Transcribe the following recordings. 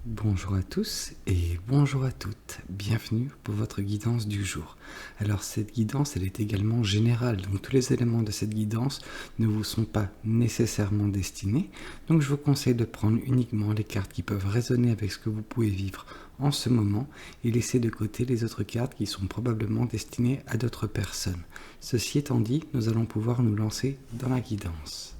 Bonjour à tous et bonjour à toutes, bienvenue pour votre guidance du jour. Alors cette guidance elle est également générale, donc tous les éléments de cette guidance ne vous sont pas nécessairement destinés, donc je vous conseille de prendre uniquement les cartes qui peuvent résonner avec ce que vous pouvez vivre en ce moment et laisser de côté les autres cartes qui sont probablement destinées à d'autres personnes. Ceci étant dit, nous allons pouvoir nous lancer dans la guidance.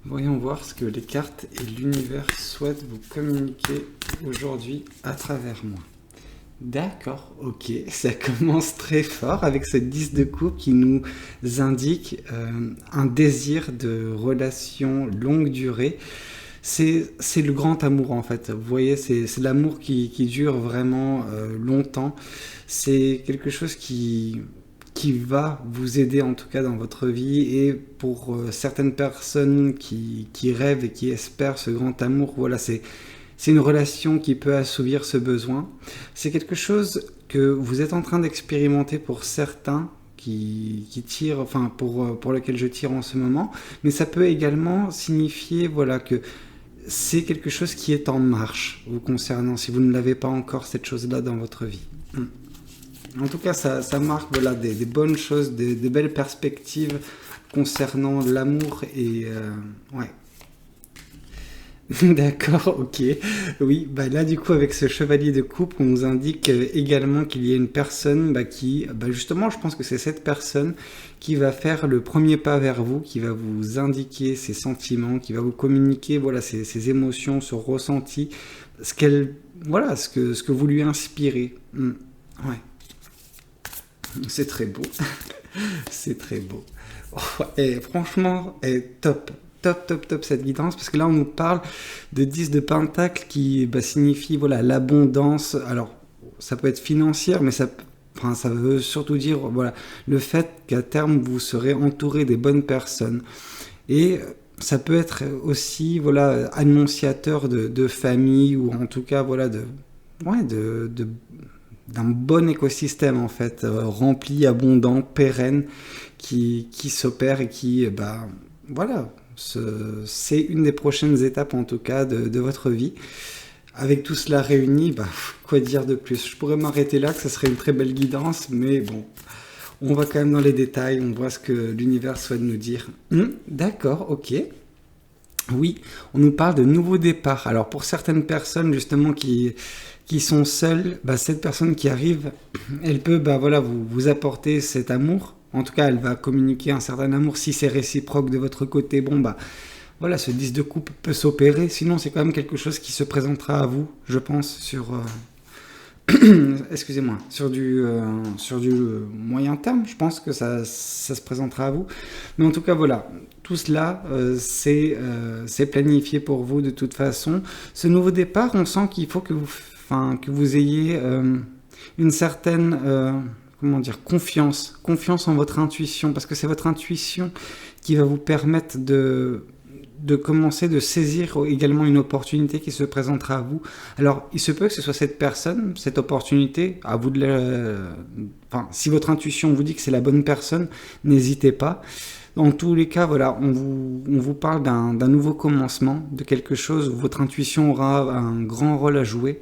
Voyons voir ce que les cartes et l'univers souhaitent vous communiquer aujourd'hui à travers moi. D'accord, ok, ça commence très fort avec ce 10 de coupe qui nous indique un désir de relation longue durée. C'est le grand amour en fait, vous voyez, c'est l'amour qui dure vraiment longtemps. C'est quelque chose qui va vous aider en tout cas dans votre vie, et pour certaines personnes qui rêvent et qui espèrent ce grand amour, voilà, c'est une relation qui peut assouvir ce besoin. C'est quelque chose que vous êtes en train d'expérimenter pour certains qui tirent, enfin pour lequel je tire en ce moment, mais ça peut également signifier voilà que c'est quelque chose qui est en marche vous concernant, si vous ne l'avez pas encore cette chose-là dans votre vie. En tout cas, ça marque voilà, des bonnes choses, des belles perspectives concernant l'amour et... ouais. D'accord, ok. Oui, bah là du coup avec ce chevalier de coupe, on nous indique également qu'il y a une personne qui, justement, je pense que c'est cette personne qui va faire le premier pas vers vous, qui va vous indiquer ses sentiments, qui va vous communiquer voilà ses émotions, son ressenti, voilà ce que vous lui inspirez. Ouais. C'est très beau. C'est très beau. Oh, et franchement, top. Top cette guidance, parce que là on nous parle de 10 de pentacle qui signifie voilà l'abondance. Alors ça peut être financière, mais ça veut surtout dire voilà le fait qu'à terme vous serez entouré des bonnes personnes. Et ça peut être aussi voilà annonciateur de famille, ou en tout cas voilà d'un bon écosystème en fait, rempli, abondant, pérenne, qui s'opère et qui, voilà, c'est une des prochaines étapes en tout cas de votre vie. Avec tout cela réuni, quoi dire de plus? Je pourrais m'arrêter là, que ça serait une très belle guidance, mais bon, on va quand même dans les détails, on voit ce que l'univers souhaite nous dire. D'accord, ok. Oui, on nous parle de nouveaux départs. Alors pour certaines personnes justement qui sont seules, cette personne qui arrive, elle peut voilà, vous apporter cet amour. En tout cas, elle va communiquer un certain amour. Si c'est réciproque de votre côté, voilà, ce 10 de coupe peut s'opérer. Sinon, c'est quand même quelque chose qui se présentera à vous, je pense, sur... excusez-moi, sur du moyen terme, je pense que ça se présentera à vous. Mais en tout cas, voilà, tout cela, c'est planifié pour vous de toute façon. Ce nouveau départ, on sent qu'il faut que vous ayez une certaine comment dire, confiance en votre intuition, parce que c'est votre intuition qui va vous permettre de commencer, de saisir également une opportunité qui se présentera à vous. Alors, il se peut que ce soit cette personne, cette opportunité, à vous si votre intuition vous dit que c'est la bonne personne, n'hésitez pas. Dans tous les cas, voilà, on vous parle d'un nouveau commencement, de quelque chose où votre intuition aura un grand rôle à jouer,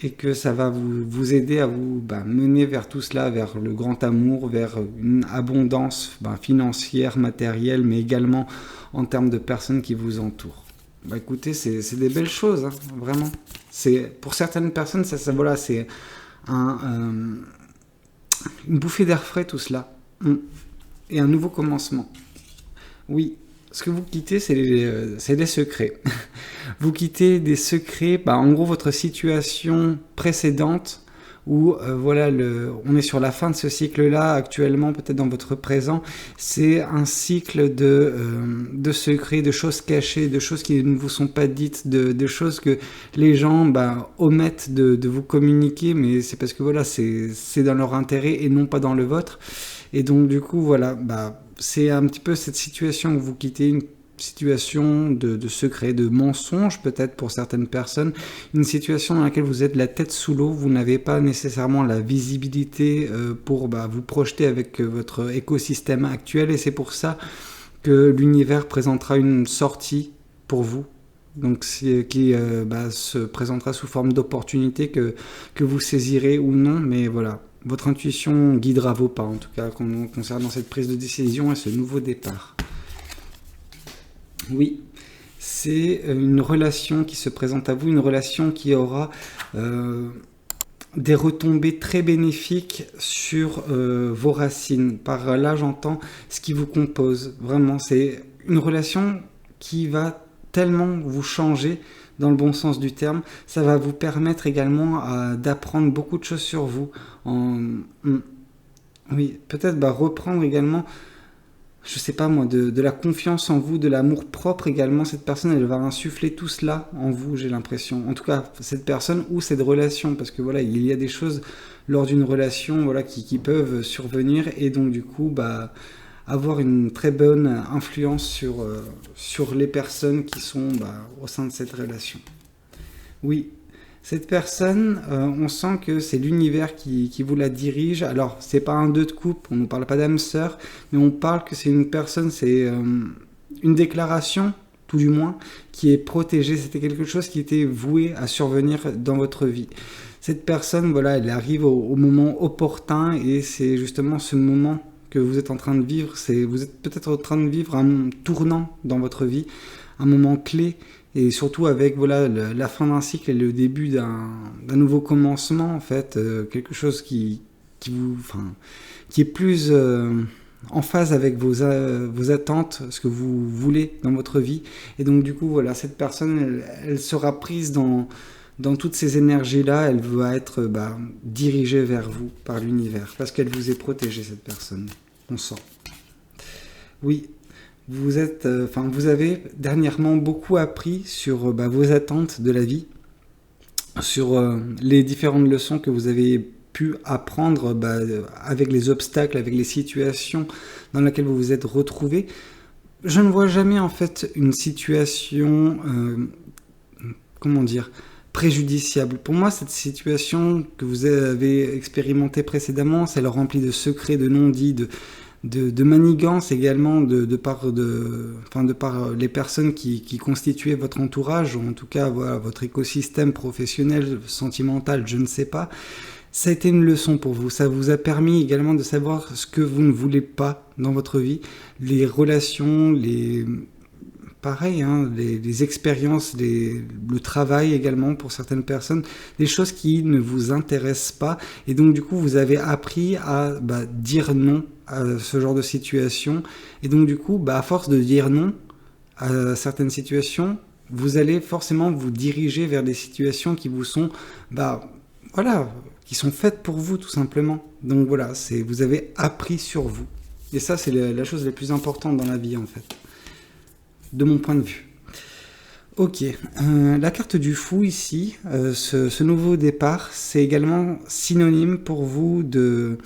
et que ça va vous aider à vous mener vers tout cela, vers le grand amour, vers une abondance financière, matérielle, mais également en termes de personnes qui vous entourent. Écoutez, c'est des belles choses, hein, vraiment. Pour certaines personnes, voilà, c'est une bouffée d'air frais, tout cela. Et un nouveau commencement. Oui, ce que vous quittez, c'est des secrets. Vous quittez des secrets, en gros, votre situation précédente, où voilà, on est sur la fin de ce cycle-là, actuellement, peut-être dans votre présent. C'est un cycle de secrets, de choses cachées, de choses qui ne vous sont pas dites, de choses que les gens omettent de vous communiquer, mais c'est parce que voilà, c'est dans leur intérêt et non pas dans le vôtre. Et donc du coup, voilà, c'est un petit peu cette situation où vous quittez, une situation de secret, de mensonge peut-être pour certaines personnes, une situation dans laquelle vous êtes la tête sous l'eau, vous n'avez pas nécessairement la visibilité pour vous projeter avec votre écosystème actuel, et c'est pour ça que l'univers présentera une sortie pour vous, donc qui se présentera sous forme d'opportunité que vous saisirez ou non, mais voilà, votre intuition guidera vos pas, en tout cas, concernant cette prise de décision et ce nouveau départ. Oui, c'est une relation qui se présente à vous, une relation qui aura des retombées très bénéfiques sur vos racines. Par là, j'entends ce qui vous compose. Vraiment, c'est une relation qui va tellement vous changer dans le bon sens du terme. Ça va vous permettre également d'apprendre beaucoup de choses sur vous. Oui, peut-être reprendre également, je sais pas moi, de la confiance en vous, de l'amour propre également. Cette personne, elle va insuffler tout cela en vous, j'ai l'impression. En tout cas, cette personne ou cette relation, parce que voilà, il y a des choses lors d'une relation, voilà, qui peuvent survenir, et donc du coup, avoir une très bonne influence sur les personnes qui sont au sein de cette relation. Oui. Cette personne, on sent que c'est l'univers qui vous la dirige. Alors, c'est pas un 2 de coupe, on ne parle pas d'âme sœur, mais on parle que c'est une personne, c'est une déclaration, tout du moins, qui est protégée. C'était quelque chose qui était voué à survenir dans votre vie. Cette personne, voilà, elle arrive au moment opportun, et c'est justement ce moment que vous êtes en train de vivre. Vous êtes peut-être en train de vivre un tournant dans votre vie, un moment clé, et surtout avec la fin d'un cycle et le début d'un nouveau commencement, en fait, quelque chose qui est plus en phase avec vos attentes, ce que vous voulez dans votre vie. Et donc du coup, voilà, cette personne, elle sera prise dans toutes ces énergies-là. Elle va être dirigée vers vous par l'univers, parce qu'elle vous est protégée, cette personne. On sent. Oui. Vous avez dernièrement beaucoup appris sur vos attentes de la vie, sur les différentes leçons que vous avez pu apprendre avec les obstacles, avec les situations dans lesquelles vous vous êtes retrouvé. Je ne vois jamais en fait une situation, préjudiciable. Pour moi, cette situation que vous avez expérimentée précédemment, celle remplie de secrets, de non-dits, de manigance également de par les personnes qui constituaient votre entourage, ou en tout cas votre écosystème professionnel, sentimental, je ne sais pas. Ça a été une leçon pour vous. Ça vous a permis également de savoir ce que vous ne voulez pas dans votre vie, les relations, les expériences, le travail également pour certaines personnes, des choses qui ne vous intéressent pas. Et donc du coup, vous avez appris à dire non à ce genre de situation. Et donc du coup, à force de dire non à certaines situations, vous allez forcément vous diriger vers des situations qui vous sont, qui sont faites pour vous tout simplement. Donc voilà, vous avez appris sur vous. Et ça, c'est la chose la plus importante dans la vie en fait, de mon point de vue. Ok, la carte du fou ici, ce nouveau départ, c'est également synonyme pour vous de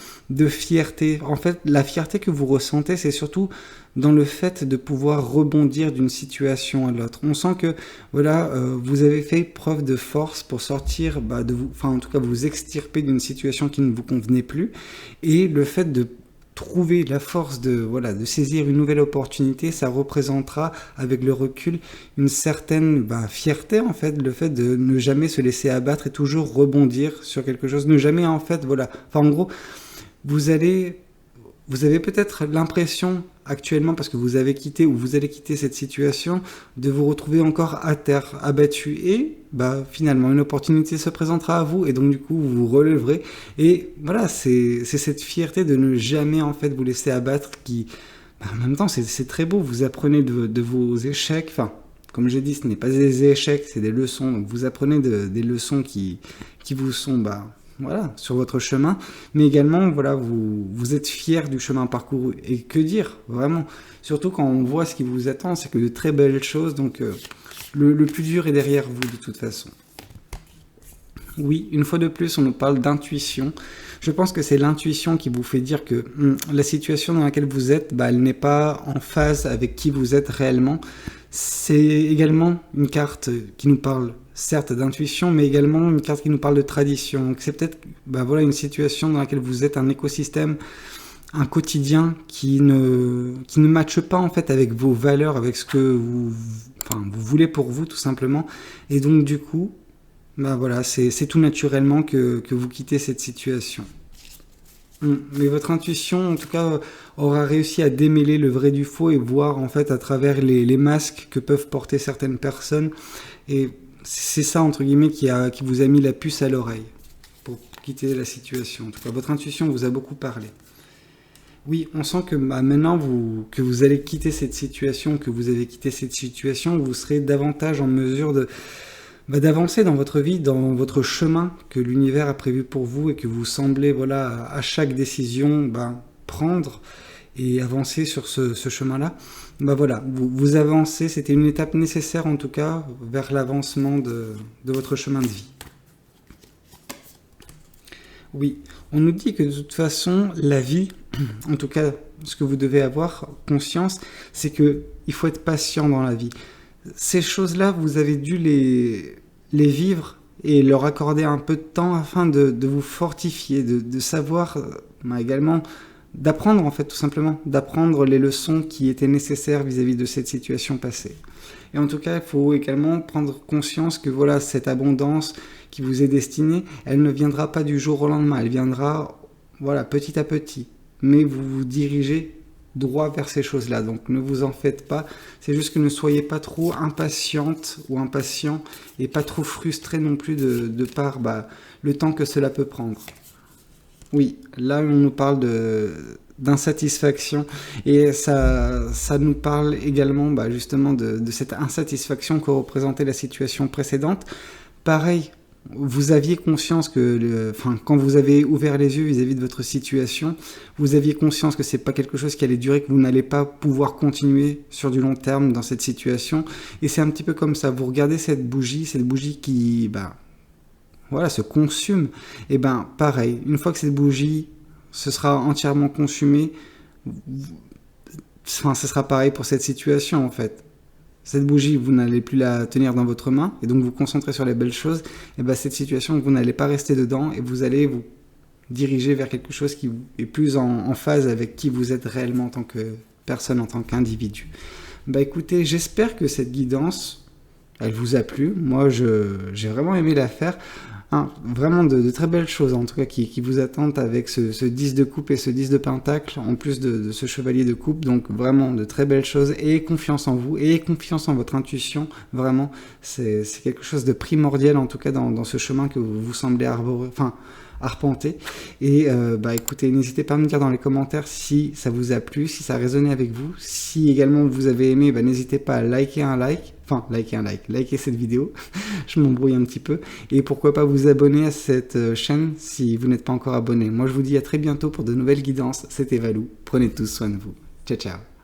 fierté. En fait, la fierté que vous ressentez, c'est surtout dans le fait de pouvoir rebondir d'une situation à l'autre. On sent que vous avez fait preuve de force pour sortir en tout cas vous extirper d'une situation qui ne vous convenait plus, et le fait de trouver la force de saisir une nouvelle opportunité, ça représentera avec le recul une certaine fierté en fait, le fait de ne jamais se laisser abattre et toujours rebondir sur quelque chose, ne jamais en fait en gros, vous avez peut-être l'impression actuellement, parce que vous avez quitté ou vous allez quitter cette situation, de vous retrouver encore à terre, abattu, et finalement une opportunité se présentera à vous, et donc du coup vous vous relèverez, et voilà, c'est cette fierté de ne jamais en fait vous laisser abattre qui, en même temps c'est très beau. Vous apprenez de vos échecs, comme j'ai dit, ce n'est pas des échecs, c'est des leçons, donc vous apprenez des leçons qui vous sont sur votre chemin, mais également vous êtes fier du chemin parcouru. Et que dire, vraiment, surtout quand on voit ce qui vous attend, c'est que de très belles choses. Donc le plus dur est derrière vous de toute façon. Oui, une fois de plus, on nous parle d'intuition. Je pense que c'est l'intuition qui vous fait dire que la situation dans laquelle vous êtes, elle n'est pas en phase avec qui vous êtes réellement. C'est également une carte qui nous parle certes d'intuition, mais également une carte qui nous parle de tradition. Donc c'est peut-être une situation dans laquelle vous êtes un écosystème un quotidien qui ne matche pas en fait avec vos valeurs, avec ce que vous voulez pour vous tout simplement. Et donc du coup, bah voilà, c'est tout naturellement que vous quittez cette situation. Mais votre intuition, en tout cas, aura réussi à démêler le vrai du faux et voir en fait à travers les masques que peuvent porter certaines personnes. Et c'est ça, entre guillemets, qui vous a mis la puce à l'oreille pour quitter la situation. En tout cas, votre intuition vous a beaucoup parlé. Oui, on sent que maintenant que vous allez quitter cette situation, que vous avez quitté cette situation, vous serez davantage en mesure d'avancer dans votre vie, dans votre chemin que l'univers a prévu pour vous et que vous semblez voilà, à chaque décision prendre et avancer sur ce chemin-là. Voilà, vous avancez, c'était une étape nécessaire en tout cas vers l'avancement de votre chemin de vie. Oui, on nous dit que de toute façon, la vie, en tout cas, ce que vous devez avoir conscience, c'est que il faut être patient dans la vie. Ces choses-là, vous avez dû les vivre et leur accorder un peu de temps afin de vous fortifier, de savoir également, d'apprendre en fait tout simplement, d'apprendre les leçons qui étaient nécessaires vis-à-vis de cette situation passée. Et en tout cas, il faut également prendre conscience que voilà, cette abondance qui vous est destinée, elle ne viendra pas du jour au lendemain, elle viendra voilà, petit à petit. Mais vous vous dirigez droit vers ces choses-là, donc ne vous en faites pas. C'est juste que ne soyez pas trop impatiente ou impatient et pas trop frustré non plus de par le temps que cela peut prendre. Oui, là on nous parle d'insatisfaction et ça nous parle également justement de cette insatisfaction que représentait la situation précédente. Pareil, vous aviez conscience que, quand vous avez ouvert les yeux vis-à-vis de votre situation, vous aviez conscience que c'est pas quelque chose qui allait durer, que vous n'allez pas pouvoir continuer sur du long terme dans cette situation. Et c'est un petit peu comme ça. Vous regardez cette bougie qui, voilà, se consume. Et pareil, une fois que cette bougie se sera entièrement consumée, ce sera pareil pour cette situation en fait. Cette bougie, vous n'allez plus la tenir dans votre main, et donc vous concentrez sur les belles choses, et cette situation, vous n'allez pas rester dedans, et vous allez vous diriger vers quelque chose qui est plus en phase avec qui vous êtes réellement en tant que personne, en tant qu'individu. Écoutez, j'espère que cette guidance, elle vous a plu. Moi, j'ai vraiment aimé la faire. Vraiment de très belles choses en tout cas qui vous attendent avec ce 10 de coupe et ce 10 de pentacle en plus de ce chevalier de coupe, donc vraiment de très belles choses. Et confiance en vous et confiance en votre intuition, vraiment c'est quelque chose de primordial en tout cas dans ce chemin que vous semblez arpenter. Et écoutez, n'hésitez pas à me dire dans les commentaires si ça vous a plu, si ça a résonné avec vous. Si également vous avez aimé, n'hésitez pas à liker cette vidéo. Je m'embrouille un petit peu. Et pourquoi pas vous abonner à cette chaîne si vous n'êtes pas encore abonné. Moi je vous dis à très bientôt pour de nouvelles guidances. C'était Valou. Prenez tous soin de vous. Ciao ciao.